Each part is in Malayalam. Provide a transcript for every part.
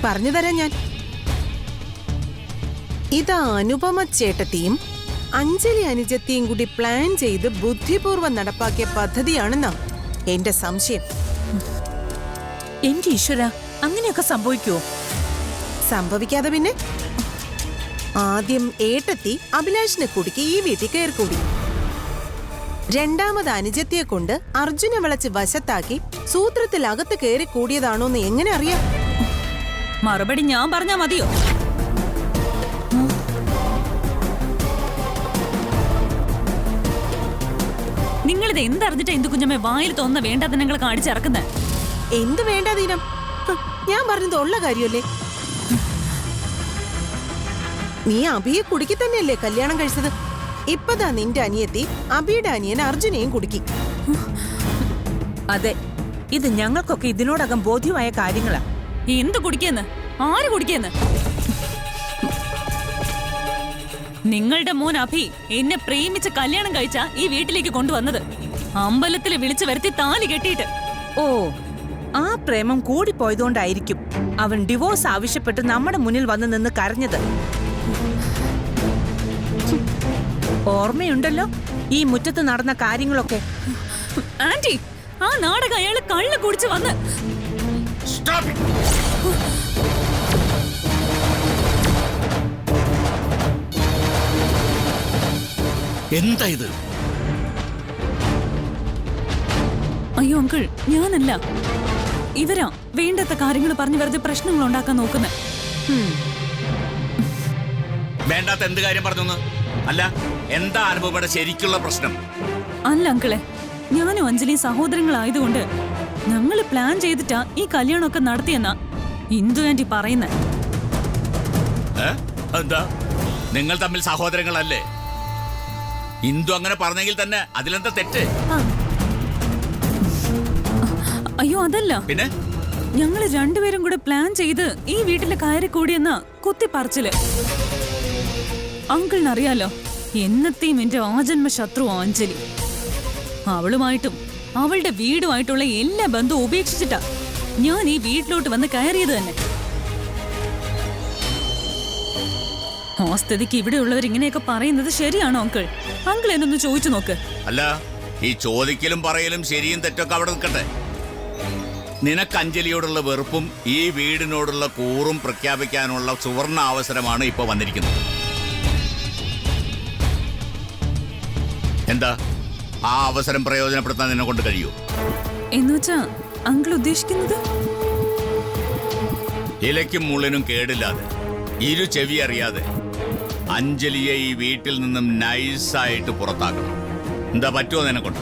പറഞ്ഞു തരാം ഞാൻ. ഇതാ അനുപമ ചേട്ടത്തിയും അഞ്ജലി അനുജത്തിയും കൂടി പ്ലാൻ ചെയ്ത് ബുദ്ധിപൂർവ്വം നടപ്പാക്കിയ പദ്ധതിയാണെന്നാ എന്റെ സംശയം. എന്റെ ഈശ്വര, അങ്ങനെയൊക്കെ സംഭവിക്കുവോ? സംഭവിക്കാതെ പിന്നെ? ആദ്യം ഏട്ടത്തി അഭിലാഷിനെ കുടുക്കി ഈ വീട്ടിൽ കയറിക്കൂടി. രണ്ടാമത് അനുജത്തിയെ കൊണ്ട് അർജുനെ വിളച്ച് വശത്താക്കി സൂത്രത്തിൽ അകത്ത് കയറി കൂടിയതാണോന്ന് എങ്ങനെ അറിയാം? മറുപടി ഞാൻ പറഞ്ഞാ മതിയോ? നിങ്ങളിത് എന്തറിഞ്ഞിട്ടാ ഇന്ദു കുഞ്ഞമ്മ വായിൽ തോന്നുന്ന വേണ്ടാതനങ്ങൾ കാണിച്ചിറക്കുന്നത്? എന്ത് വേണ്ടാതീനം? ഞാൻ പറഞ്ഞത് ഉള്ള കാര്യമല്ലേ. നീ അഭിയെ കുടുക്കി തന്നെയല്ലേ കല്യാണം കഴിച്ചത്. ഇപ്പതാ നിന്റെ അനിയത്തി അഭിയുടെ അനിയൻ അർജുനെയും കുടുക്കി. അതെ, ഇത് ഞങ്ങൾക്കൊക്കെ ഇതിനോടകം ബോധ്യമായ കാര്യങ്ങളാ. എന്ത് കുടിക്കെന്ന്? ആര് കുടിക്കെന്ന്? നിങ്ങളുടെ മോൻ അഭി എന്നെ പ്രേമിച്ച് കല്യാണം കഴിച്ച ഈ വീട്ടിലേക്ക് കൊണ്ടുവന്നത്. അമ്പലത്തിൽ വിളിച്ചു വരുത്തി താലി കെട്ടിയിട്ട്. ഓ, ആ പ്രേമം കൂടിപ്പോയതുകൊണ്ടായിരിക്കും അവൻ ഡിവോഴ്സ് ആവശ്യപ്പെട്ട് നമ്മുടെ മുന്നിൽ വന്ന് നിന്ന് കരഞ്ഞത്. ഓർമ്മയുണ്ടല്ലോ ഈ മുറ്റത്ത് നടന്ന കാര്യങ്ങളൊക്കെ. ആന്റി, ആ നാടകം അയാള് കള്ള് കുടിച്ചു വന്ന്. എന്താ ഇത്? അയ്യോ അങ്കിൾ, ഞാനല്ല. ഇവരാ വേണ്ടാത്ത കാര്യങ്ങൾ പറഞ്ഞു വെറുതെ പ്രശ്നങ്ങൾ ഉണ്ടാക്കാൻ നോക്കുന്നത്. വേണ്ടാത്ത എന്ത് കാര്യം പറഞ്ഞു? അല്ല, എന്താ അനുഭവയുടെ ശരിക്കുള്ള പ്രശ്നം? അല്ല അങ്കിളെ, ഞാനും അഞ്ജലിയും സഹോദരങ്ങളായതുകൊണ്ട് ഞങ്ങള് പ്ലാൻ ചെയ്തിട്ടാ ഈ കല്യാണമൊക്കെ നടത്തിയെന്നാ ഇന്ദു ആന്റി പറയുന്നേ. എന്താ, നിങ്ങൾ തമ്മിൽ സഹോദരങ്ങളല്ലേ? ഇന്ദു അങ്ങനെ പറഞ്ഞെങ്കിൽ തന്നെ അതിലെന്താ തെറ്റ്? അയ്യോ അതല്ല, പിന്നെ ഞങ്ങള് രണ്ടുപേരും കൂടെ പ്ലാൻ ചെയ്ത് ഈ വീട്ടില് കയറി കൂടിയെന്ന കുത്തിപ്പറിച്ചില്. അങ്കിളിനറിയാലോ, എന്നത്തെയും എന്റെ ആജന്മ ശത്രു അഞ്ജലി. അവളുമായിട്ടും അവളുടെ വീടുമായിട്ടുള്ള എല്ലാ ബന്ധവും ഉപേക്ഷിച്ചിട്ടാ ഞാൻ ഈ വീട്ടിലോട്ട് വന്ന് കയറിയത് തന്നെ. ആ സ്ഥിതിക്ക് ഇവിടെയുള്ളവർ ഇങ്ങനെയൊക്കെ പറയുന്നത് ശരിയാണോ അങ്കിൾ? അങ്കിൾ എന്നൊന്ന് ചോദിച്ചു നോക്ക്. അല്ല, ഈ ചോദിക്കലും പറയലും ശരിയും തെറ്റൊക്കെ അവിടെ നിൽക്കട്ടെ. നിനക്ക് അഞ്ജലിയോടുള്ള വെറുപ്പും ഈ വീടിനോടുള്ള കൂറും പ്രഖ്യാപിക്കാനുള്ള സുവർണ അവസരമാണ് ഇപ്പൊ വന്നിരിക്കുന്നത്. എന്താ ആ അവസരം പ്രയോജനപ്പെടുത്താൻ നിന്നെ കൊണ്ട് കഴിയൂ? എന്നുവെച്ചാ അങ്കിൾ ഉദ്ദേശിക്കുന്നത്? ഇലയ്ക്കും മുള്ളിനും കേടില്ലാതെ, ഇരു ചെവി അറിയാതെ അഞ്ജലിയെ ഈ വീട്ടിൽ നിന്നും നൈസായിട്ട് പുറത്താക്കണം. എന്താ പറ്റുമോ നിന്നെ കൊണ്ട്?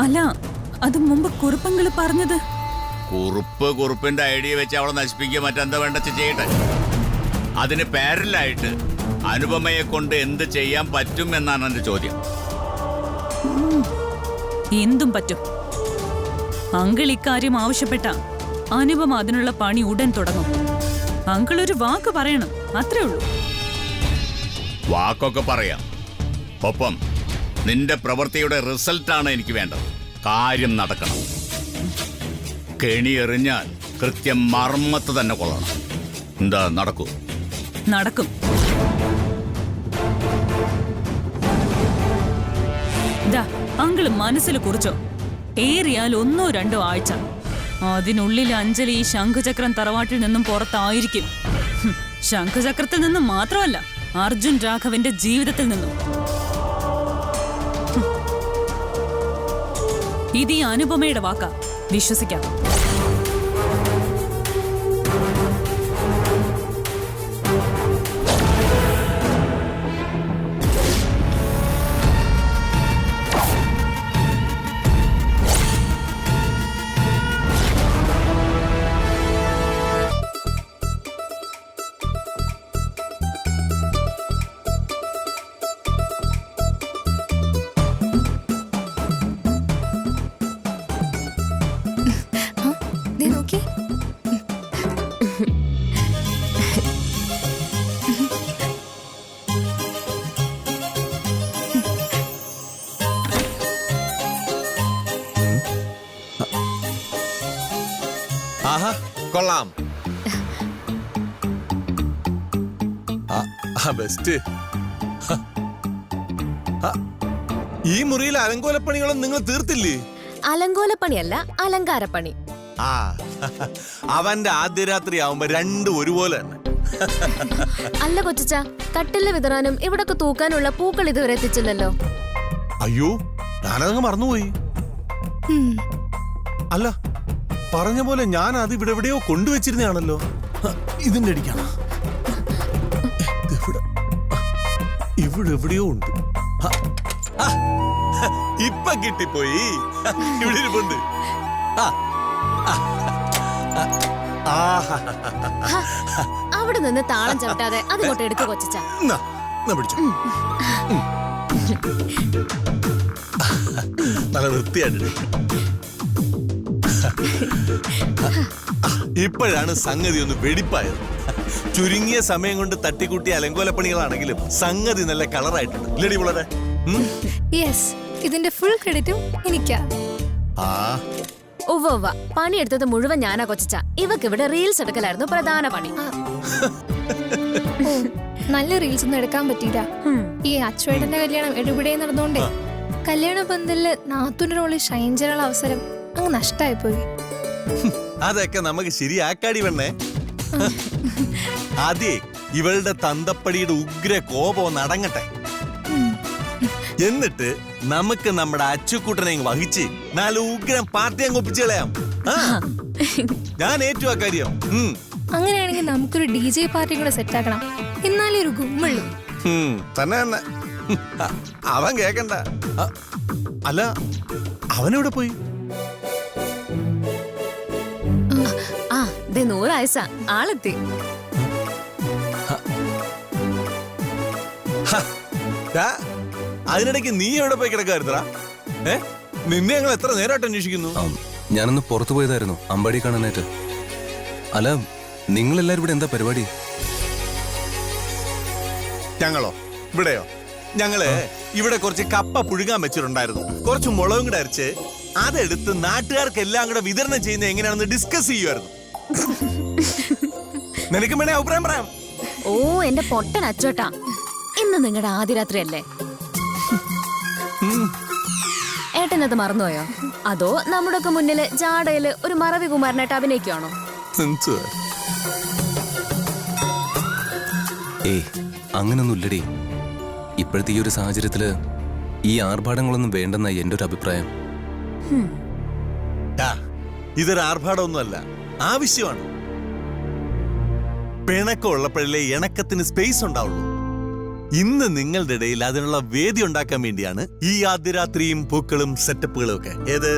അല്ല, അത് മുമ്പ് കുറുപ്പങ്കിള് പറഞ്ഞത്. കുറുപ്പിന്റെ ഐഡിയ വെച്ച് അവളെ നശിപ്പിക്കുക, മറ്റെന്താ വേണ്ട ചെയ്യട്ടെ. അതിന് പാരലായിട്ട് അനുപമയെ കൊണ്ട് എന്ത് ചെയ്യാൻ പറ്റും എന്നാണ് എന്റെ ചോദ്യം. എന്തും പറ്റും. അങ്കിൾ ഇക്കാര്യം ആവശ്യപ്പെട്ട അനുപമ അതിനുള്ള പണി ഉടൻ തുടങ്ങും. അങ്കിൾ ഒരു വാക്ക് പറയണം, അത്രേ ഉള്ളൂ. വാക്കൊക്കെ പറയാം, ഒപ്പം നിന്റെ പ്രവൃത്തിയുടെ റിസൾട്ടാണ് എനിക്ക് വേണ്ടത്. കാര്യം നടക്കണം. കെണി എറിഞ്ഞാൽ കൃത്യം മർമ്മത്ത് തന്നെ കൊള്ളണം. എന്താ, നടക്കൂ? നടക്കും. അങ്കിള് മനസ്സിൽ കുറിച്ചോ, ഏറിയാൽ 1-2 ആഴ്ച. അതിനുള്ളിൽ അഞ്ജലി ഈ ശംഖുചക്രം തറവാട്ടിൽ നിന്നും പുറത്തായിരിക്കും. ശംഖുചക്രത്തിൽ നിന്നും മാത്രമല്ല, അർജുൻ രാഘവന്റെ ജീവിതത്തിൽ നിന്നും. ഇത് ഈ അനുപമയുടെ വാക്കാ, വിശ്വസിക്കാം. ആഹാ, കൊള്ളാം. ബെസ്റ്റ്. ഈ മുറിയിൽ അലങ്കോലപ്പണികളും നിങ്ങൾ തീർത്തില്ലേ? അലങ്കോലപ്പണിയല്ല, അലങ്കാരപ്പണി. ആ അവന്റെ ആദ്യ രാത്രി ആവുമ്പോ രണ്ടും ഒരുപോലെ തന്നെ. അല്ല കൊച്ചച്ച, കട്ടില് വിതറാനും ഇവിടൊക്കെ തൂക്കാനുള്ള പൂക്കൾ ഇതുവരെ എത്തിച്ചില്ലല്ലോ. അയ്യോ, ഞാനതങ്ങ് മറന്നുപോയി. അല്ല, പറഞ്ഞ പോലെ ഞാൻ അത് ഇവിടെ എവിടെയോ കൊണ്ടുവച്ചിരുന്നതാണല്ലോ. ഇതിന്റെ അടിക്കാണ്. ഇവിടെ എവിടെയോ ഉണ്ട്. ഇപ്പൊ കിട്ടിപ്പോയി. ഇവിടെ ഇരിപ്പുണ്ട്. അവിടെ നിന്ന് താളം ചവിട്ടാതെ അതിങ്ങോട്ട് എടുത്തു കൊച്ചച്ച. പിടിച്ചു. നല്ല വൃത്തിയായിട്ട്. ഇപ്പോഴാണ് സംഗതി ഒന്ന് വെടിപ്പായത്. ചുരുങ്ങിയ സമയം കൊണ്ട് തട്ടിക്കൂട്ടിയ അലങ്കോലപ്പണികളാണെങ്കിലും സംഗതി നല്ല കളറായിട്ടുണ്ട്. ലേഡി വളരെ ഇതിന്റെ ഫുൾ ക്രെഡിറ്റും എനിക്കാ. ഉവ്വ പണിയെടുത്തത് മുഴുവൻ ഞാനാ കൊച്ചച്ച. ഇവക്ക് ഇവിടെ റീൽസ് എടുക്കലായിരുന്നു പ്രധാന പണി. നല്ല റീൽസ് ഒന്നും എടുക്കാൻ പറ്റിയില്ല. ഈ അച്ചുവേട്ടന്റെ കല്യാണം എടുപിടെ നടന്നോണ്ടേ കല്യാണ പന്തലില് നാത്തൂന്റെ റോളിൽ ഷൈൻ ചെയ്യാനുള്ള അവസരം അങ്ങ് നഷ്ടായി പോയി. അതൊക്കെ നമുക്ക് ശരിയാക്കാടി വേണേ. ആദ്യേ ഇവളുടെ തന്തപ്പടിയുടെ ഉഗ്ര കോപം നടങ്ങട്ടെ. എന്നിട്ട് നമുക്ക് നമ്മുടെ അച്ചുക്കൂട്ടനെ വഹിച്ച് നാല് ഉഗ്രം പാർട്ടി അങ്ങ് ഒപ്പിച്ചു കളയാം. ഞാൻ ഏറ്റു ആ കാര്യം. അങ്ങനെയാണെങ്കിൽ നമുക്കൊരു DJ പാർട്ടി കൂടെ സെറ്റ് ആക്കണം. എന്നാലേ ഒരു ഗുമ്മുള്ളൂ. തന്നെ തന്നെ. അവൻ കേക്കണ്ട. അല്ല, അവനെവിടെ പോയി? ആ ദേ 100 ആയസ ആളെത്തി. അതിനിടയ്ക്ക് നീ എവിടെ പോയി കിടക്കായിരുന്നടാ? നിന്നെ ഞങ്ങൾ എത്ര നേരമായിട്ട് അന്വേഷിക്കുന്നു. ഞാനൊന്ന് പുറത്തു പോയതായിരുന്നു, അമ്പാടി കാണാനായിട്ട്. അല്ല, നിങ്ങളെല്ലാരും ഇവിടെ എന്താ പരിപാടി? ഞങ്ങളോ? ഇവിടെയോ? ഞങ്ങള് ഇവിടെ കുറച്ച് കപ്പ പുഴുകാൻ വെച്ചിട്ടുണ്ടായിരുന്നു. കുറച്ച് മുളകും കൂടെ അരച്ച് അതെടുത്ത് നാട്ടുകാർക്ക് എല്ലാം കൂടെ വിതരണം ചെയ്യുന്നത് എങ്ങനെയാണെന്ന് ഡിസ്കസ് ചെയ്യുമായിരുന്നു. നിനക്ക് വേണേ അഭിപ്രായം പറയാം. ഓ എന്റെ പൊട്ടൻ അച്ചോട്ടാ, ഇന്ന് നിങ്ങളുടെ ആദ്യ രാത്രി അല്ലേ? ഏട്ടനത് മറന്നുപോയോ? അതോ നമ്മുടെയൊക്കെ മുന്നില് ജാടയില് ഒരു മറവി കുമാരനായിട്ട് അഭിനയിക്കുവാണോ? ഏയ്, അങ്ങനൊന്നുമില്ലടി. ഇപ്പോഴത്തെ ഈ ഒരു സാഹചര്യത്തില് ഈ ആർഭാടങ്ങളൊന്നും വേണ്ടെന്ന എന്റെ ഒരു അഭിപ്രായം. ഇതൊരു ആർഭാടമൊന്നുമല്ല, ആവശ്യമാണ്. പിണക്കം ഉള്ളപ്പോഴല്ലേ ഇണക്കത്തിന് സ്പേസ് ഉണ്ടാവുള്ളൂ. ഇന്ന് നിങ്ങളുടെ ഇടയിൽ അതിനുള്ള വേദി ഉണ്ടാക്കാൻ വേണ്ടിയാണ് ഈ ആദ്യരാത്രിയും പൂക്കളും സെറ്റപ്പുകളും ഒക്കെ. ഏത്?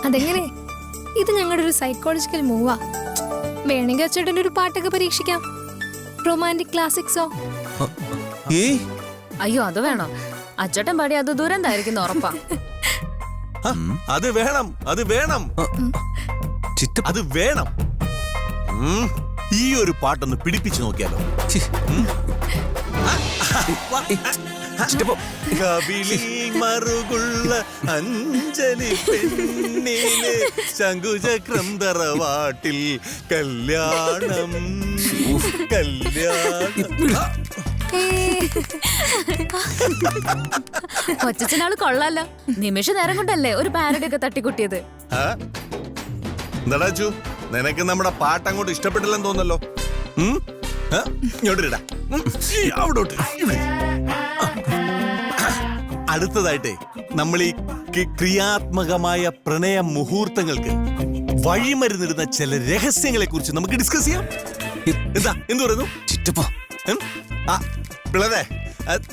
അതെങ്ങനെ? ഇത് ഞങ്ങളുടെ ഒരു സൈക്കോളജിക്കൽ മൂവാ. വേണമെങ്കിൽ അച്ചേട്ടന്റെ ഒരു പാട്ടൊക്കെ പരീക്ഷിക്കാം. Romantic classic song. അയ്യോ അത് വേണോ? അച്ചോട്ടൻ പാടി അത് ദുരന്തായിരിക്കും ഉറപ്പാ. അത് വേണം, അത് വേണം, അത് വേണം. ഈ ഒരു പാട്ടൊന്ന് പിടിപ്പിച്ചു നോക്കിയാലോ? കവിളി മറുകുള്ള അഞ്ജലി പെണ്ണിന് ശംഖുചക്രം തറവാട്ടിൽ കല്യാണം കല്യാണം. കൊച്ചനാള് കൊള്ളാലോ. നിമിഷ നേരം കൊണ്ടല്ലേ ഒരു പാരഡി ഒക്കെ തട്ടിക്കുട്ടിയത്. എന്താടാ, നിനക്ക് നമ്മുടെ പാട്ട് അങ്ങോട്ട് ഇഷ്ടപ്പെട്ടില്ലെന്ന് തോന്നല്ലോ. അടുത്തതായിട്ടേ നമ്മൾ ഈ ക്രിയാത്മകമായ പ്രണയ മുഹൂർത്തങ്ങൾക്ക് വഴിമരുന്നിടുന്ന ചില രഹസ്യങ്ങളെ കുറിച്ച് നമുക്ക് ഡിസ്കസ് ചെയ്യാം. എന്താ, എന്ത് പറയുന്നു ചിറ്റപ്പ? പിള്ളേ,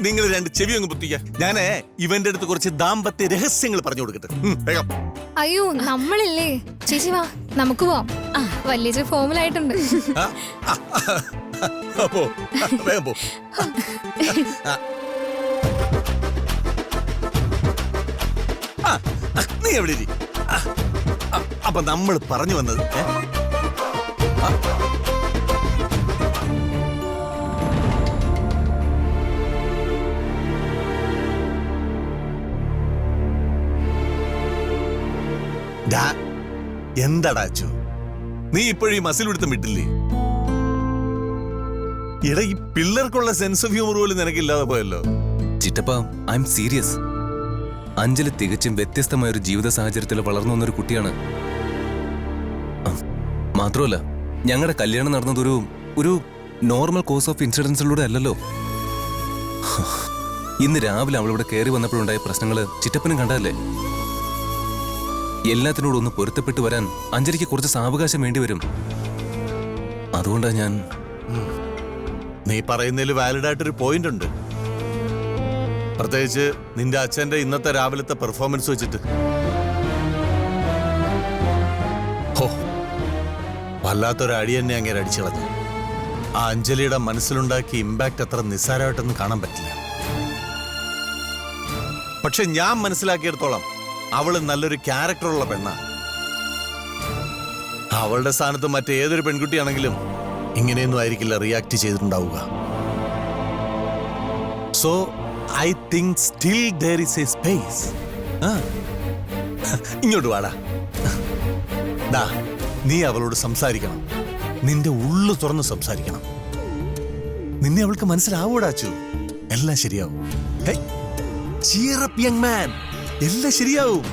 നിങ്ങൾ രണ്ട് ചെവി അങ്ങ് പൊത്തിക്ക. ഞാനേ ഇവന്റെ അടുത്ത് കുറച്ച് ദാമ്പത്യ രഹസ്യങ്ങൾ പറഞ്ഞു കൊടുക്കട്ടെ. വേഗം. അയ്യോ നമ്മളില്ലേ ചേച്ചി, വാ നമുക്ക് പോവാം. വലിയ ഫോമിലായിട്ടുണ്ട്. അപ്പോ വേഗം പോ. നീ എവിടെ ഇരി. അപ്പൊ നമ്മൾ പറഞ്ഞു വന്നത് എന്താടാ അച്ചു, നീ ഇപ്പോഴും ഈ മസിൽ പിടുത്തം വിട്ടില്ലേ? എടാ ഈ പിള്ളേർക്കുള്ള സെൻസ് ഓഫ് ഹ്യൂമർ പോലും നിനക്കില്ലാതെ പോയല്ലോ. ചിറ്റപ്പ, ഐ എം സീരിയസ്. അഞ്ജലി തികച്ചും വ്യത്യസ്തമായ ഒരു ജീവിത സാഹചര്യത്തിൽ വളർന്നു വന്നൊരു കുട്ടിയാണ്. മാത്രമല്ല, ഞങ്ങളുടെ കല്യാണം നടന്നത് ഒരു നോർമൽ കോഴ്സ് ഓഫ് ഇൻസിഡൻസിലൂടെ അല്ലല്ലോ. ഇന്ന് രാവിലെ അവളിവിടെ കയറി വന്നപ്പോഴുണ്ടായ പ്രശ്നങ്ങൾ ചിറ്റപ്പനും കണ്ടല്ലേ. എല്ലാത്തിനോടും ഒന്ന് പൊരുത്തപ്പെട്ടു വരാൻ അഞ്ജലിക്ക് കുറച്ച് സാവകാശം വേണ്ടി വരും. അതുകൊണ്ടാ ഞാൻ... നീ പറയുന്നതിൽ വാലിഡ് ആയിട്ടൊരു പോയിന്റ് ഉണ്ട്. പ്രത്യേകിച്ച് നിന്റെ അച്ഛന്റെ ഇന്നത്തെ രാവിലത്തെ പെർഫോമൻസ് വെച്ചിട്ട്. ഹോ, വല്ലാത്തൊരു അടി തന്നെ അങ്ങനെ അടിച്ചു കളഞ്ഞു. ആ അഞ്ജലിയുടെ മനസ്സിലുണ്ടാക്കിയ ഇമ്പാക്ട് അത്ര നിസ്സാരമായിട്ടൊന്നും കാണാൻ പറ്റില്ല. പക്ഷെ ഞാൻ മനസ്സിലാക്കിയെടുത്തോളം അവള് നല്ലൊരു ക്യാരക്ടറുള്ള പെണ്ണാ. അവളുടെ സ്ഥാനത്ത് മറ്റേതൊരു പെൺകുട്ടിയാണെങ്കിലും ഇങ്ങനെയൊന്നും ആയിരിക്കില്ല റിയാക്ട് ചെയ്തിട്ടുണ്ടാവുക. So I think still there is a space. ഇങ്ങോട്ട് വാടാ. ദാ, നീ അവളോട് സംസാരിക്കണം. നിന്റെ ഉള്ളു തുറന്ന് സംസാരിക്കണം. നിന്നെ അവൾക്ക് മനസ്സിലാവൂടാച്ചു. എല്ലാം ശരിയാവും. Cheer up, young man. എല്ലാം ശരിയാവും.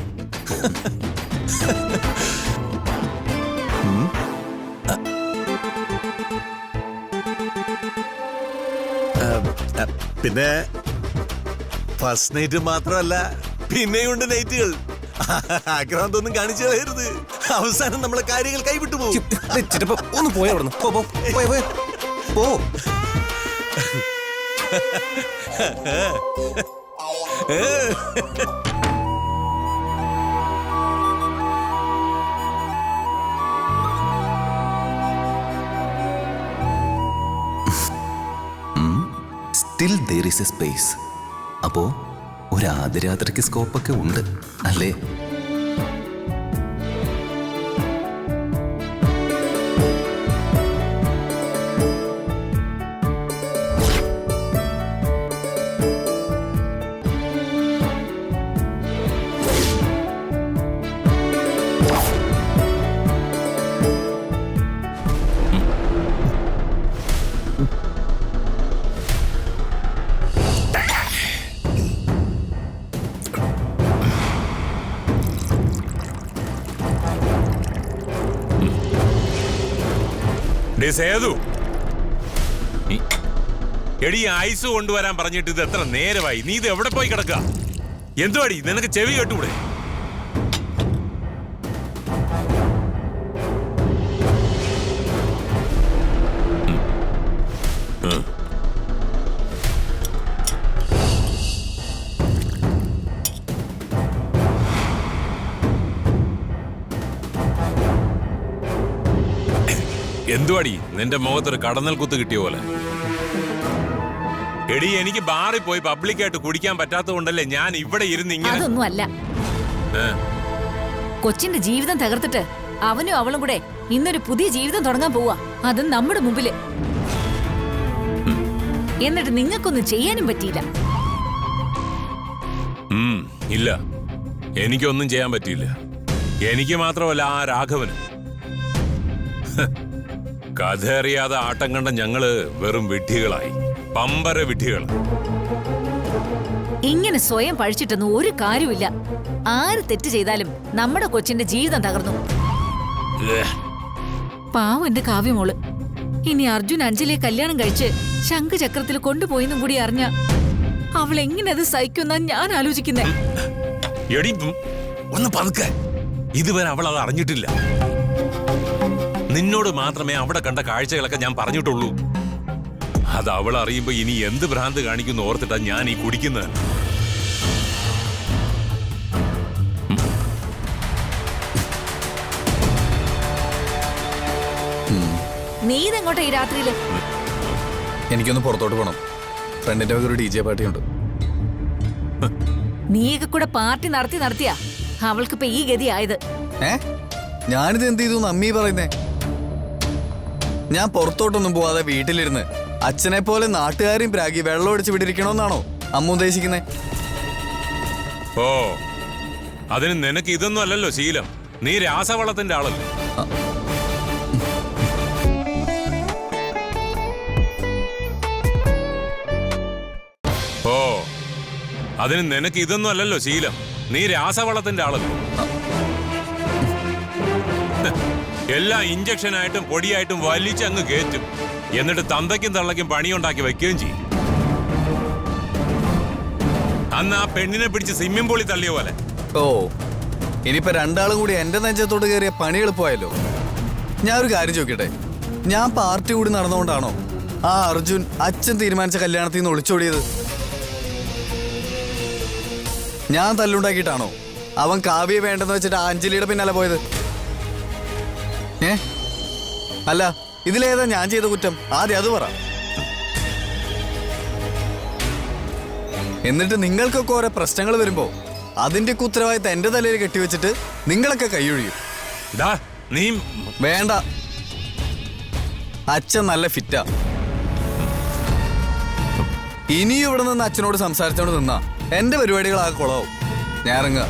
പിന്നെ ഫസ്റ്റ് നൈറ്റ് മാത്രമല്ല, പിന്നെയുണ്ട് നൈറ്റുകൾ. ആക്രാന്തൊന്നും കാണിച്ചു കളയരുത്. അവസാനം നമ്മളെ കാര്യങ്ങൾ കൈവിട്ടു പോകും. ഒന്ന് പോയ പോ. Still there is a space. അപ്പോ ഒരു ആദ്യരാത്രിക്ക് സ്കോപ്പൊക്കെ ഉണ്ട് അല്ലേ? എടി, ഐസ് കൊണ്ടുവരാൻ പറഞ്ഞിട്ട് ഇത് എത്ര നേരമായി? നീ ഇത് എവിടെ പോയി കിടക്കുക? എന്തുവാടി, നിനക്ക് ചെവി കേട്ടൂടെ? എന്തുവാടി, നിന്റെ മുഖത്തൊരു കടന്നൽ കുത്ത് കിട്ടിയ പോലെ? എടി, എനിക്ക് ബാറിൽ പോയി പബ്ലിക്കായിട്ട് കുടിക്കാൻ പറ്റാത്തത് കൊണ്ടല്ലേ ഞാൻ ഇവിടെ ഇരുന്ന് ഇങ്ങനെ. അതൊന്നും അല്ല, കൊച്ചിന്റെ ജീവിതം തകർത്തിട്ട് അവനും അവളും കൂടെ ഇന്നൊരു പുതിയ ജീവിതം തുടങ്ങാൻ പോവാ. അതും നമ്മുടെ മുമ്പില്. എന്നിട്ട് നിങ്ങൾക്കൊന്നും ചെയ്യാനും പറ്റിയില്ല. ഇല്ല, എനിക്കൊന്നും ചെയ്യാൻ പറ്റിയില്ല. എനിക്ക് മാത്രമല്ല, ആ രാഘവന്. കഥ അറിയാതെ ആട്ടം കണ്ട ഞങ്ങള് വെറും വിഡ്ഢികളായി. പമ്പര വിഡ്ഢികൾ. ഇങ്ങനെ സ്വയം പഴിച്ചിട്ടൊന്നും ഒരു കാര്യമില്ല. ആര് തെറ്റ് ചെയ്താലും നമ്മുടെ കൊച്ചിന്റെ ജീവിതം തകർന്നു. പാവം എന്റെ കാവ്യമോള്. ഇനി അർജുൻ അഞ്ജലിയെ കല്യാണം കഴിച്ച് ശംഖുചക്രത്തിൽ കൊണ്ടുപോയെന്നും കൂടി അറിഞ്ഞ അവൾ എങ്ങനെ അത് സഹിക്കുന്ന ഞാൻ ആലോചിക്കുന്നേ. എടി, ഒന്ന് പതുക്കെ. ഇതുവരെ അവൾ അത് അറിഞ്ഞിട്ടില്ല. നിന്നോട് മാത്രമേ അവിടെ കണ്ട കാഴ്ചകളൊക്കെ ഞാൻ പറഞ്ഞിട്ടുള്ളൂ. അത് അവൾ അറിയുമ്പോ ഇനി എന്ത് ഭ്രാന്ത് കാണിക്കുന്നു ഓർത്തിട്ടാ ഞാൻ ഈ കുടിക്കുന്നത്. നീ ഇതെങ്ങോട്ടാ ഈ രാത്രിയില്? എനിക്കൊന്ന് പുറത്തോട്ട് പോകണം. ഫ്രണ്ടിന്റെ ഒരു DJ പാർട്ടി ഉണ്ട്. നീയൊക്കെ കൂടെ പാർട്ടി നടത്തിയാ അവൾക്കിപ്പോ ഈ ഗതി ആയത്. ഞാനിത് എന്ത് ചെയ്തു അമ്മീ പറയുന്നേ? ഞാൻ പുറത്തോട്ടൊന്നും പോവാതെ വീട്ടിലിരുന്ന് അച്ഛനെ പോലെ നാട്ടുകാരെയും പ്രാഗി വെള്ളം ഒടിച്ച് വിട്ടിരിക്കണമെന്നാണോ അമ്മ ഉദ്ദേശിക്കുന്നേ? ഓ, അതിന് നിനക്ക് ഇതൊന്നും അല്ലല്ലോ ശീലം. നീ രാസവളത്തിന്റെ ആളല്ലേ? അതിന് നിനക്ക് ഇതൊന്നും അല്ലല്ലോ ശീലം. നീ രാസവളത്തിന്റെ ആളല്ലേ. എല്ലാം ഇഞ്ചക്ഷനായിട്ടും പൊടിയായിട്ടും വലിച്ചങ്ങ് കയറ്റും. എന്നിട്ട് തന്തയ്ക്കും തള്ളയ്ക്കും പണിയുണ്ടാക്കി വെക്കുകയും ചെയ്യും. അന്ന് ആ പെണ്ണിനെ പിടിച്ച് സ്വിമ്മിംഗ് പൂളിൽ തള്ളിയ പോലെ. ഓ, ഇനിയിപ്പോ രണ്ടാളും കൂടി എന്റെ നെഞ്ചത്തോട്ട് കയറിയ പണി എളുപ്പമായല്ലോ. ഞാൻ ഒരു കാര്യം ചോദിക്കട്ടെ, ഞാൻ പാർട്ടി കൂടി നടന്നുകൊണ്ടാണോ ആ അർജുൻ അച്ഛൻ തീരുമാനിച്ച കല്യാണത്തിൽ നിന്ന് ഒളിച്ചോടിയത്? ഞാൻ തല്ലുണ്ടാക്കിയിട്ടാണോ അവൻ കാവ്യ വേണ്ടെന്ന് വെച്ചിട്ട് അഞ്ജലിയുടെ പിന്നാലെ പോയത്? അല്ല, ഇതിലേതാ ഞാൻ ചെയ്ത കുറ്റം? ആദ്യം അത് പറ. എന്നിട്ട് നിങ്ങൾക്കൊക്കെ ഓരോ പ്രശ്നങ്ങൾ വരുമ്പോ അതിന്റെ ഉത്തരവാദിത്തം എന്റെ തലയിൽ കെട്ടിവെച്ചിട്ട് നിങ്ങളൊക്കെ കൈയൊഴിയും. വേണ്ട, അച്ഛൻ നല്ല ഫിറ്റാ. ഇനിയും ഇവിടെ നിന്ന് അച്ഛനോട് സംസാരിച്ചോണ്ട് നിന്നാ എന്റെ പരിപാടികളാകെ കുളവും. ഞാൻ ഇറങ്ങുക.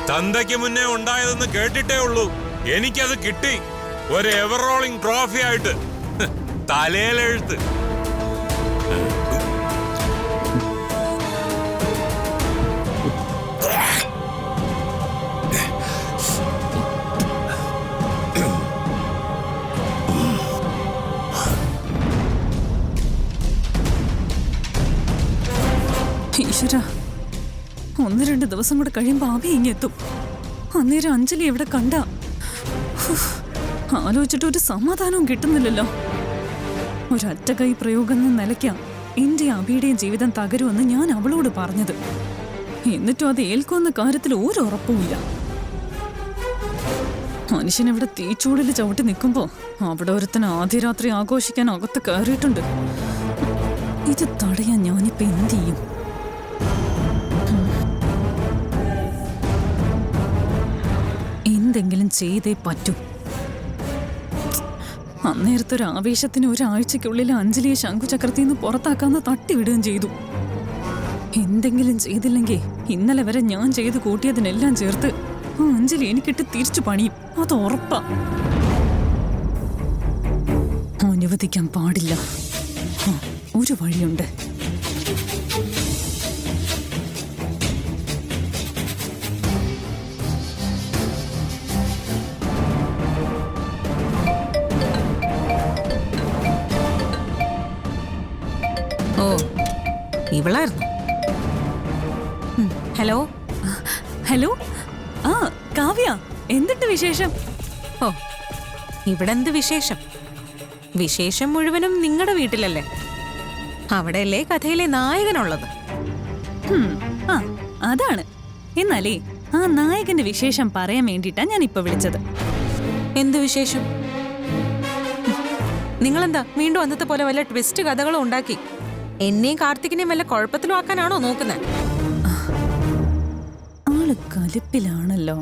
തന്തയ്ക്ക് മുന്നേ ഉണ്ടായതെന്ന് കേട്ടിട്ടേ ഉള്ളൂ. എനിക്കത് കിട്ടി, ഒരു എവർ റോളിംഗ് ട്രോഫി ആയിട്ട് തലയിലെഴുത്ത്. ഈശ്വര, 1-2 ദിവസം കൂടെ കഴിയുമ്പോ ആവി ഇങ്ങെത്തും. അന്നേരം അഞ്ജലി എവിടെ കണ്ട ആലോചിച്ചിട്ട് ഒരു സമാധാനവും കിട്ടുന്നില്ലല്ലോ. ഒരൊറ്റ കൈ പ്രയോഗം എന്ന നിലയ്ക്കാം എന്റെ അബിയുടെയും ജീവിതം തകരുമെന്ന് ഞാൻ അവളോട് പറഞ്ഞത്. എന്നിട്ടും അത് ഏൽക്കുമെന്ന കാര്യത്തിൽ ഒരു ഉറപ്പുമില്ല. മനുഷ്യനെവിടെ തീച്ചൂടിൽ ചവിട്ടി നിൽക്കുമ്പോ അവിടെ ഒരുത്തന് ആദ്യ രാത്രി ആഘോഷിക്കാൻ അകത്ത് കയറിയിട്ടുണ്ട്. ഇത് തടയാൻ ഞാനിപ്പോ എന്ത് ചെയ്യും? എന്തെങ്കിലും ചെയ്തേ പറ്റൂ. അന്നേരത്തെ ഒരു ആവേശത്തിന് ഒരാഴ്ചക്കുള്ളിൽ അഞ്ജലിയെ ശംഖുചക്രത്തിൽ നിന്ന് പുറത്താക്കാന്ന് തട്ടിവിടുകയും ചെയ്തു. എന്തെങ്കിലും ചെയ്തില്ലെങ്കിൽ ഇന്നലെ വരെ ഞാൻ ചെയ്ത് കൂട്ടിയതിനെല്ലാം ചേർത്ത് ആ അഞ്ജലി എനിക്കിട്ട് തിരിച്ചു പണിയും. അത് ഉറപ്പാ. അനുവദിക്കാൻ പാടില്ല. ഒരു വഴിയുണ്ട്. ഓ, ഇവളായിരുന്നു. ഹലോ. ഹലോ. ആ കാവ്യ, എന്തുണ്ട് വിശേഷം? ഓ, ഇവിടെ എന്ത് വിശേഷം? വിശേഷം മുഴുവനും നിങ്ങളുടെ വീട്ടിലല്ലേ. അവിടെയല്ലേ കഥയിലെ നായകനുള്ളത്. ആ അതാണ്. എന്നാലേ ആ നായകന്റെ വിശേഷം പറയാൻ വേണ്ടിട്ടാ ഞാൻ ഇപ്പൊ വിളിച്ചത്. എന്ത് വിശേഷം? നിങ്ങളെന്താ വീണ്ടും അന്നത്തെ പോലെ വല്ല ട്വിസ്റ്റ് കഥകളും ഉണ്ടാക്കി എന്നെയും കാർത്തികിനെയും വല്ല കുഴപ്പത്തിലും ആക്കാനാണോ നോക്കുന്നത്? ആള് കലിപ്പിലാണല്ലോ.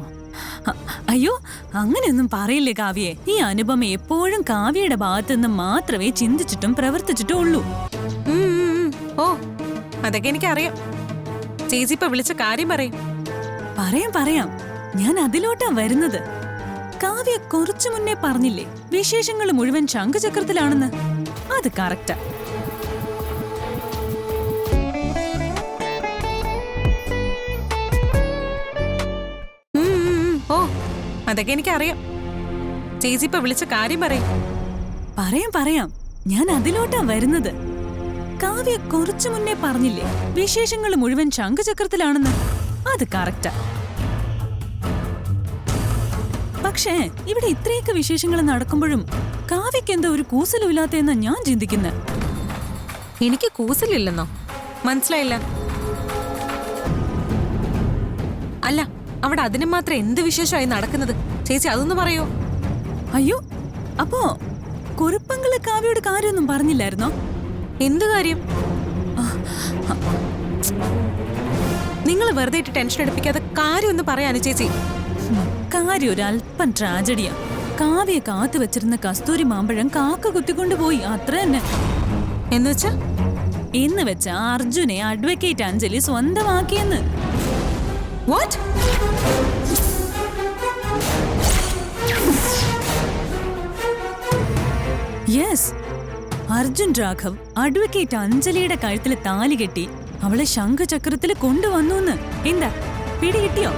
അയ്യോ, അങ്ങനെയൊന്നും പറയില്ലേ കാവ്യയെ. ഈ അനുപമ എപ്പോഴും കാവ്യയുടെ ഭാഗത്തു നിന്ന് മാത്രമേ ചിന്തിച്ചിട്ടും പ്രവർത്തിച്ചിട്ടും ഉള്ളൂ. ഓ, അതൊക്കെ എനിക്കറിയാം. ചേച്ചി ഇപ്പൊ വിളിച്ച കാര്യം പറയും. പറയാം. ഞാൻ അതിലോട്ടാ വരുന്നത്. കാവ്യ കുറച്ചു മുന്നേ പറഞ്ഞില്ലേ വിശേഷങ്ങൾ മുഴുവൻ ശംഖുചക്രത്തിലാണെന്ന്? അത് കറക്റ്റാ. ഓ, അതൊക്കെ എനിക്കറിയാം. ചേച്ചി ഇപ്പൊ വിളിച്ച കാര്യം പറയും. പറയാം. ഞാൻ അതിലോട്ടാ വരുന്നത്. കാവ്യ കുറച്ചു മുന്നേ പറഞ്ഞില്ലേ വിശേഷങ്ങൾ മുഴുവൻ ശംഖുചക്രത്തിലാണെന്ന്? അത് കറക്റ്റാ. പക്ഷേ ഇവിടെ ഇത്രയൊക്കെ വിശേഷങ്ങൾ നടക്കുമ്പോഴും കാവ്യക്ക് എന്താ ഒരു കൂസലുമില്ലാത്തെന്നാ ഞാൻ ചിന്തിക്കുന്നത്. എനിക്ക് കൂസലില്ലെന്നോ? മനസ്സിലായില്ല. അല്ല, അവിടെ അതിന് മാത്രം എന്ത് വിശേഷമായി നടക്കുന്നത്? ചേച്ചി അതൊന്ന് പറയോ? അയ്യോ, അപ്പോ കുറുപ്പങ്ങള് കാവ്യയോട് കാര്യമൊന്നും പറഞ്ഞില്ലായിരുന്നോ? എന്ത് കാര്യം? നിങ്ങൾ വെറുതെ ടെൻഷൻ എടുപ്പിക്കാതെ കാര്യം ഒന്ന് പറയാനു ചേച്ചി. കാര്യം ഒരു അല്പം ട്രാജഡിയാ. കാവ്യ കാത്തു വെച്ചിരുന്ന കസ്തൂരി മാമ്പഴം കാക്ക കുത്തിക്കൊണ്ടുപോയി, അത്ര തന്നെ. എന്ന് വെച്ചാ അർജുനെ അഡ്വക്കേറ്റ് അഞ്ജലി സ്വന്തമാക്കിയെന്ന്. What? Yes, Arjun Raghav advocate അഞ്ജലിയുടെ കഴുത്തിൽ താലി കെട്ടി അവളെ ശംഖുചക്രത്തിൽ കൊണ്ടുവന്നു. എന്താ പിടികിട്ടിയോ?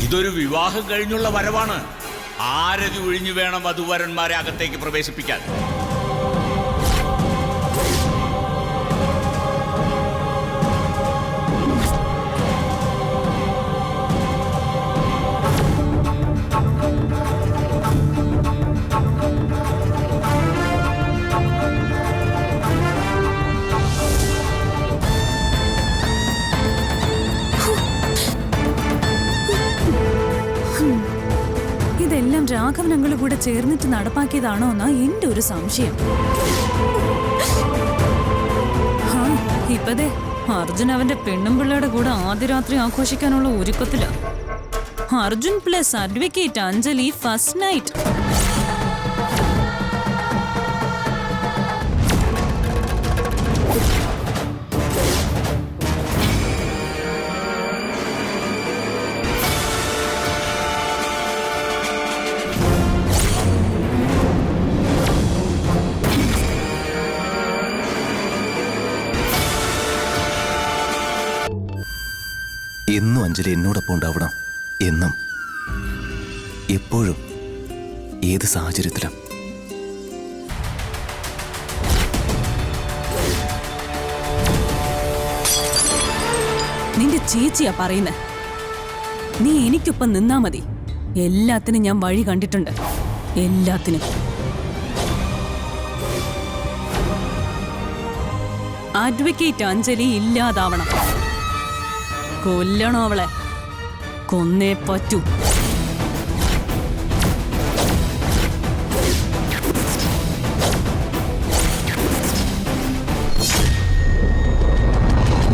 ഇതൊരു വിവാഹം കഴിഞ്ഞുള്ള വരവാണ്. ആരതി ഒഴിഞ്ഞു വേണം വധുവരന്മാരെ അകത്തേക്ക് പ്രവേശിപ്പിക്കാൻ. ഇതെല്ലാം രാഘവനങ്ങൾ കൂടെ ചേർന്നിട്ട് നടപ്പാക്കിയതാണോ എന്നാ എന്റെ ഒരു സംശയം. ഇപ്പതേ അർജുൻ അവന്റെ പെണ്ണും പിള്ളയുടെ കൂടെ ആദ്യ രാത്രി ആഘോഷിക്കാനുള്ള ഒരുക്കത്തില. Arjun plus advocate Anjali first night. എന്നും അഞ്ജലി എന്നോടൊപ്പം ഉണ്ടാവണം. എന്നും, എപ്പോഴും, ഏത് സാഹചര്യത്തിലും. നിന്റെ ചേച്ചിയാ പറയുന്നേ. നീ എനിക്കൊപ്പം നിന്നാ മതി. എല്ലാത്തിനും ഞാൻ വഴി കണ്ടിട്ടുണ്ട്. എല്ലാത്തിനും. അഡ്വക്കേറ്റ് അഞ്ജലി ഇല്ലാതാവണം. കൊല്ലണോ അവളെ? കൊന്നേ പറ്റൂ.